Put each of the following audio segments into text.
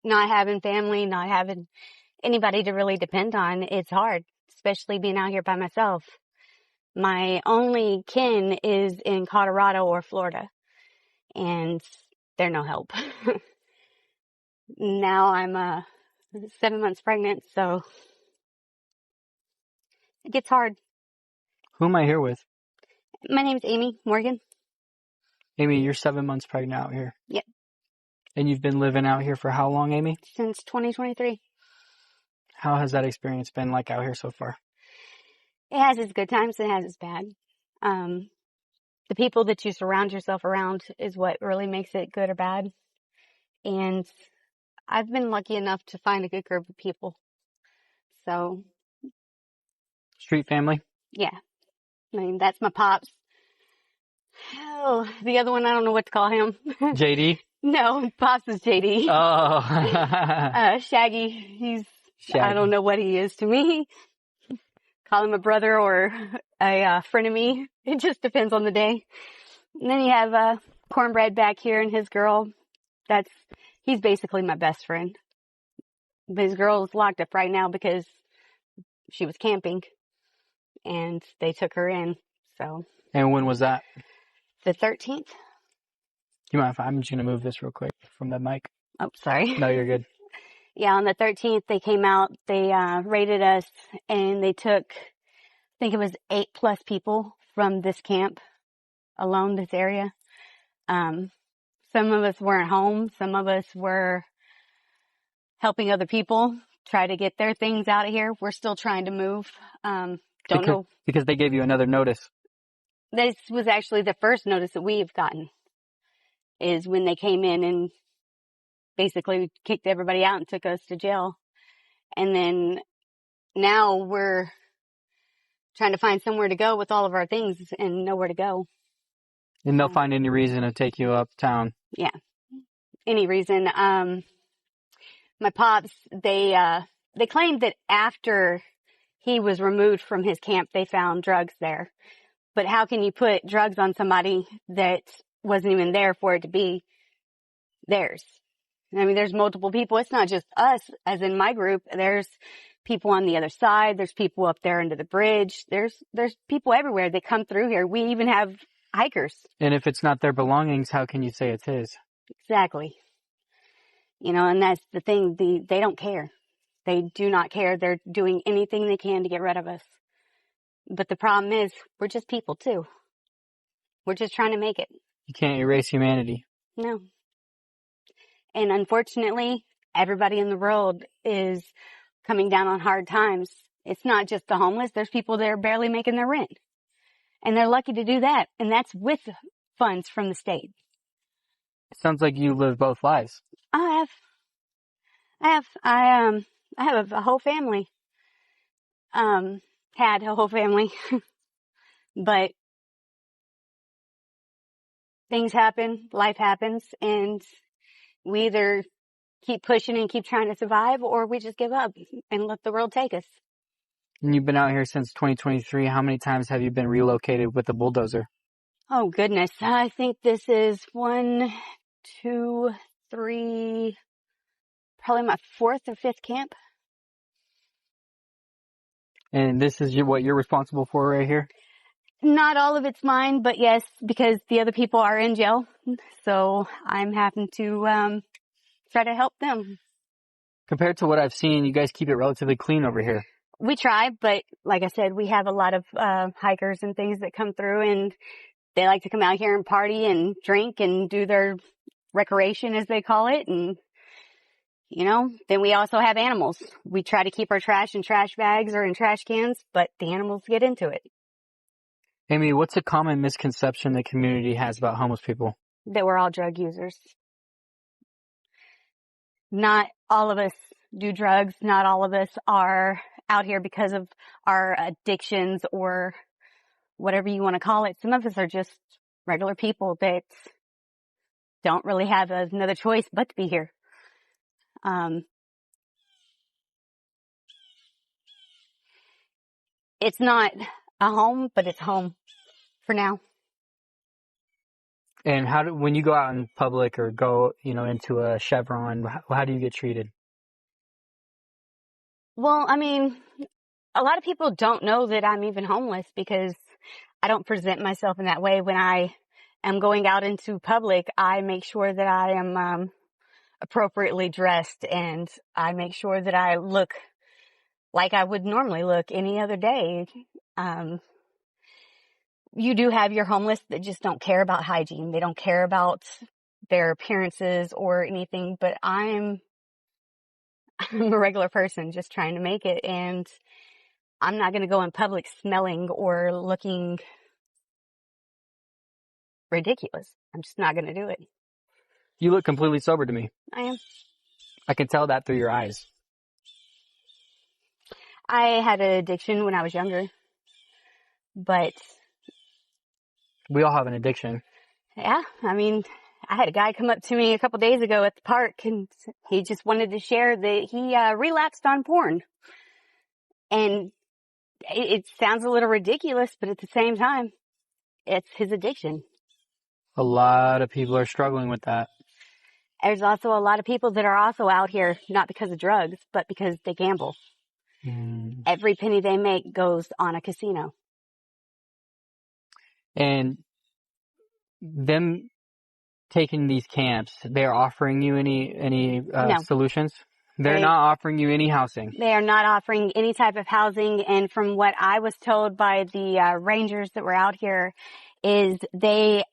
not having family, not having anybody to really depend on, it's hard, especially being out here by myself. My only kin is in Colorado or Florida, and they're no help. Now I'm 7 months pregnant, so it gets hard. Who am I here with? My name's Amy Morgan. Amy, you're 7 months pregnant out here. Yep. And you've been living out here for how long, Amy? Since 2023. How has that experience been like out here so far? It has its good times, it has its bad. The people that you surround yourself around is what really makes it good or bad. And I've been lucky enough to find a good group of people. So. Street family? Yeah. I mean, that's my pops. Oh, the other one, I don't know what to call him. JD? No, pops is JD. Oh. Shaggy. He's, Shaggy. I don't know what he is to me. Call him a brother or a frenemy. It just depends on the day. And then you have Cornbread back here and his girl. He's basically my best friend. But his girl's locked up right now because she was camping and they took her in. So. And when was that? The 13th. You mind if I'm just going to move this real quick from the mic? Oh, sorry. No, you're good. Yeah, on the 13th, they came out, they raided us, and they took, I think it was 8+ people from this camp alone, this area. Some of us weren't home. Some of us were helping other people try to get their things out of here. We're still trying to move. Know. Because they gave you another notice. This was actually the first notice that we've gotten, is when they came in and basically kicked everybody out and took us to jail. And then now we're trying to find somewhere to go with all of our things and nowhere to go. And they'll find any reason to take you uptown. Yeah. Any reason. My pops, they claimed that after he was removed from his camp, they found drugs there. But how can you put drugs on somebody that wasn't even there for it to be theirs? I mean, there's multiple people. It's not just us, as in my group. There's people on the other side. There's people up there under the bridge. There's people everywhere that come through here. We even have hikers. And if it's not their belongings, how can you say it's his? Exactly. You know, and that's the thing. They don't care. They do not care. They're doing anything they can to get rid of us. But the problem is, we're just people too. We're just trying to make it. You can't erase humanity. No. And unfortunately, everybody in the world is coming down on hard times. It's not just the homeless. There's people that are barely making their rent. And they're lucky to do that. And that's with funds from the state. It sounds like you live both lives. I have a whole family. Had a whole family. But things happen, life happens, and we either keep pushing and keep trying to survive, or we just give up and let the world take us. And you've been out here since 2023. How many times have you been relocated with a bulldozer? Oh, goodness. I think this is 1, 2, 3, probably my 4th or 5th camp. And this is what you're responsible for right here? Not all of it's mine, but yes, because the other people are in jail. So I'm having to try to help them. Compared to what I've seen, you guys keep it relatively clean over here. We try, but like I said, we have a lot of hikers and things that come through, and they like to come out here and party and drink and do their recreation, as they call it. And, you know, then we also have animals. We try to keep our trash in trash bags or in trash cans, but the animals get into it. Amy, what's a common misconception the community has about homeless people? That we're all drug users. Not all of us do drugs. Not all of us are out here because of our addictions or whatever you want to call it. Some of us are just regular people that don't really have another choice but to be here. It's not a home, but it's home for now. And when you go out in public or go, into a Chevron, how do you get treated? Well, I mean, a lot of people don't know that I'm even homeless because I don't present myself in that way. When I am going out into public, I make sure that I am appropriately dressed, and I make sure that I look like I would normally look any other day. You do have your homeless that just don't care about hygiene. They don't care about their appearances or anything, but I'm a regular person just trying to make it, and I'm not going to go in public smelling or looking ridiculous. I'm just not going to do it. You look completely sober to me. I am. I can tell that through your eyes. I had an addiction when I was younger, but We all have an addiction. yeah, I mean, I had a guy come up to me a couple days ago at the park, and he just wanted to share that he relapsed on porn. And it sounds a little ridiculous, but at the same time, it's his addiction. A lot of people are struggling with that. There's also a lot of people that are also out here, not because of drugs, but because they gamble. Every penny they make goes on a casino. And them taking these camps, they're offering you any No. solutions? They're not offering you any housing. They are not offering any type of housing. And from what I was told by the rangers that were out here, is they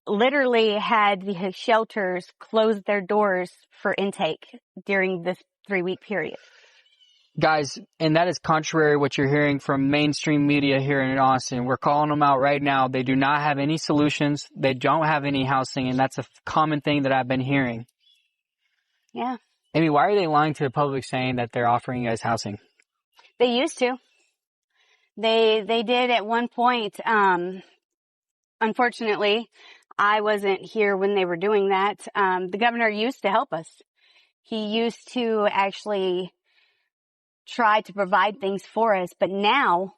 literally had the shelters close their doors for intake during this 3-week period. Guys, and that is contrary to what you're hearing from mainstream media here in Austin. We're calling them out right now. They do not have any solutions. They don't have any housing, and that's a common thing that I've been hearing. Yeah. Amy, why are they lying to the public saying that they're offering you guys housing? They used to. They did at one point. Unfortunately, I wasn't here when they were doing that. The governor used to help us. He used to actually try to provide things for us, but now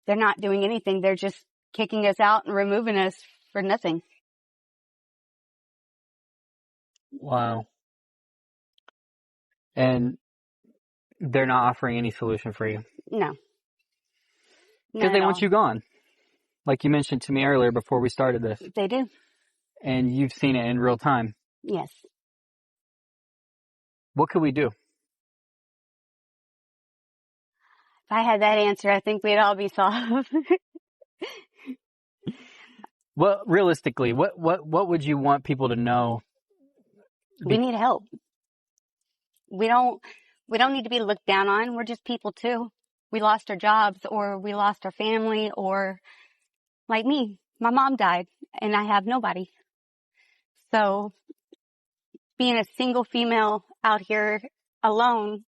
they're not doing anything. They're just kicking us out and removing us for nothing. Wow. And they're not offering any solution for you? No. Because they want you gone. Like you mentioned to me earlier before we started this. They do. And you've seen it in real time. Yes. What could we do? If I had that answer, I think we'd all be solved. Well, realistically, what would you want people to know? We need help. We don't need to be looked down on. We're just people too. We lost our jobs, or we lost our family, or like me, my mom died and I have nobody. So being a single female out here alone,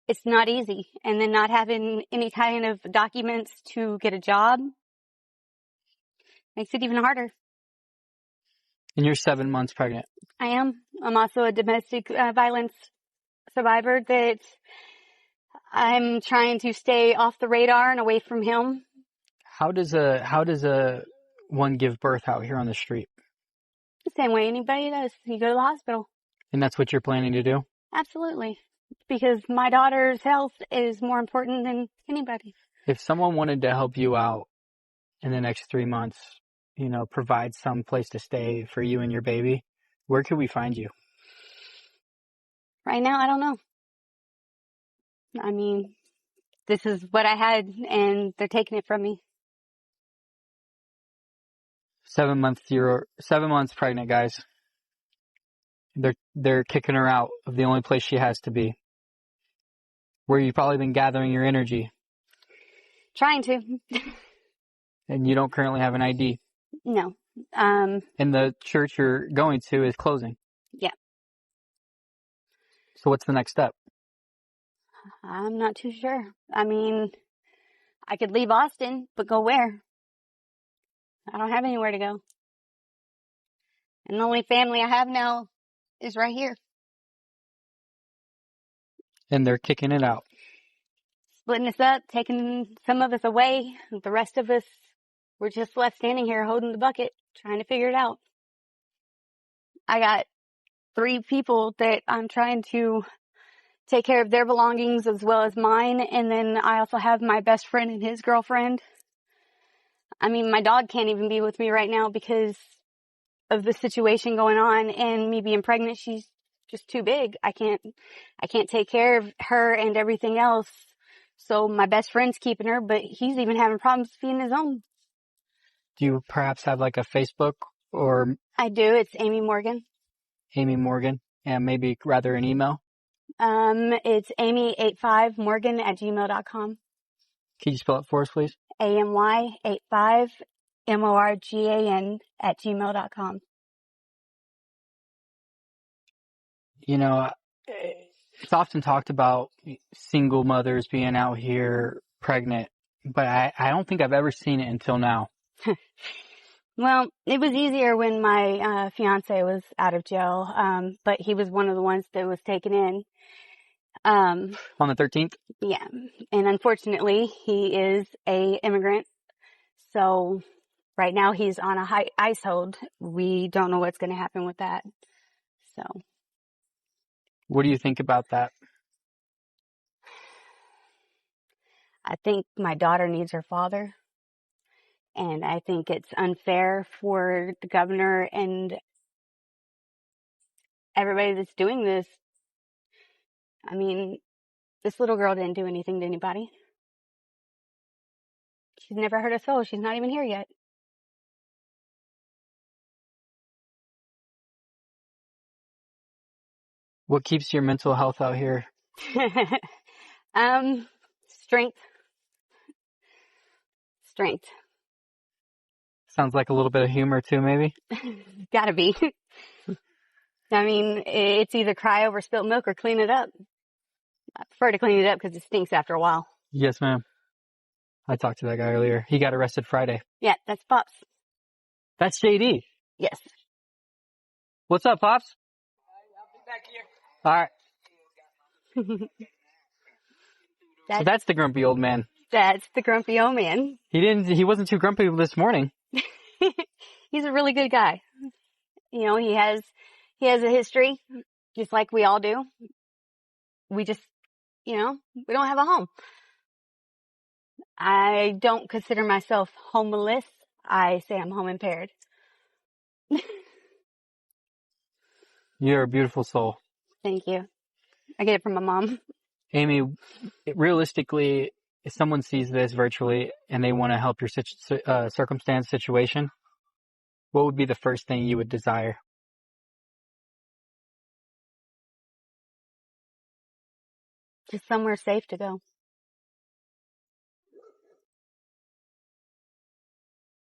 it's not easy. And then not having any kind of documents to get a job makes it even harder. And you're 7 months pregnant. I am. I'm also a domestic violence survivor that I'm trying to stay off the radar and away from him. How does a one give birth out here on the street? The same way anybody does. You go to the hospital. And that's what you're planning to do? Absolutely. Because my daughter's health is more important than anybody. If someone wanted to help you out in the next 3 months, provide some place to stay for you and your baby, where could we find you? Right now, I don't know. I mean, this is what I had, and they're taking it from me. 7 months, you're 7 months pregnant, guys. They're kicking her out of the only place she has to be, where you've probably been gathering your energy. Trying to. And you don't currently have an ID. No. And the church you're going to is closing. Yeah. So what's the next step? I'm not too sure. I mean, I could leave Austin, but go where? I don't have anywhere to go. And the only family I have now is right here. And they're kicking it out. Splitting us up, taking some of us away, the rest of us we're just left standing here holding the bucket, trying to figure it out. I got 3 people that I'm trying to take care of their belongings as well as mine. And then I also have my best friend and his girlfriend. I mean, my dog can't even be with me right now because of the situation going on and me being pregnant. She's just too big. I can't take care of her and everything else. So my best friend's keeping her, but he's even having problems feeding his own. Do you perhaps have like a Facebook or I do. It's Amy Morgan. Amy Morgan, and maybe rather an email? It's amy85morgan@gmail.com. Can you spell it for us, please? AMY85MORGAN@gmail.com. You know, it's often talked about single mothers being out here pregnant, but I don't think I've ever seen it until now. Well, it was easier when my fiance was out of jail, but he was one of the ones that was taken in. On the 13th? Yeah, and unfortunately, he is a immigrant, so right now he's on a ICE hold. We don't know what's going to happen with that. So, What do you think about that? I think my daughter needs her father, and I think it's unfair for the governor and everybody that's doing this. I mean, this little girl didn't do anything to anybody. She's never hurt a soul. She's not even here yet. What keeps your mental health out here? Strength. Strength. Sounds like a little bit of humor too, maybe? Gotta be. I mean, it's either cry over spilt milk or clean it up. I prefer to clean it up because it stinks after a while. Yes, ma'am. I talked to that guy earlier. He got arrested Friday. Yeah, that's Pops. That's JD. Yes. What's up, Pops? All right. So that's the grumpy old man. That's the grumpy old man. He wasn't too grumpy this morning. He's a really good guy. You know, he has a history, just like we all do. We just, we don't have a home. I don't consider myself homeless. I say I'm home impaired. You're a beautiful soul. Thank you. I get it from my mom. Amy, realistically, if someone sees this virtually and they want to help your situation, what would be the first thing you would desire? Just somewhere safe to go.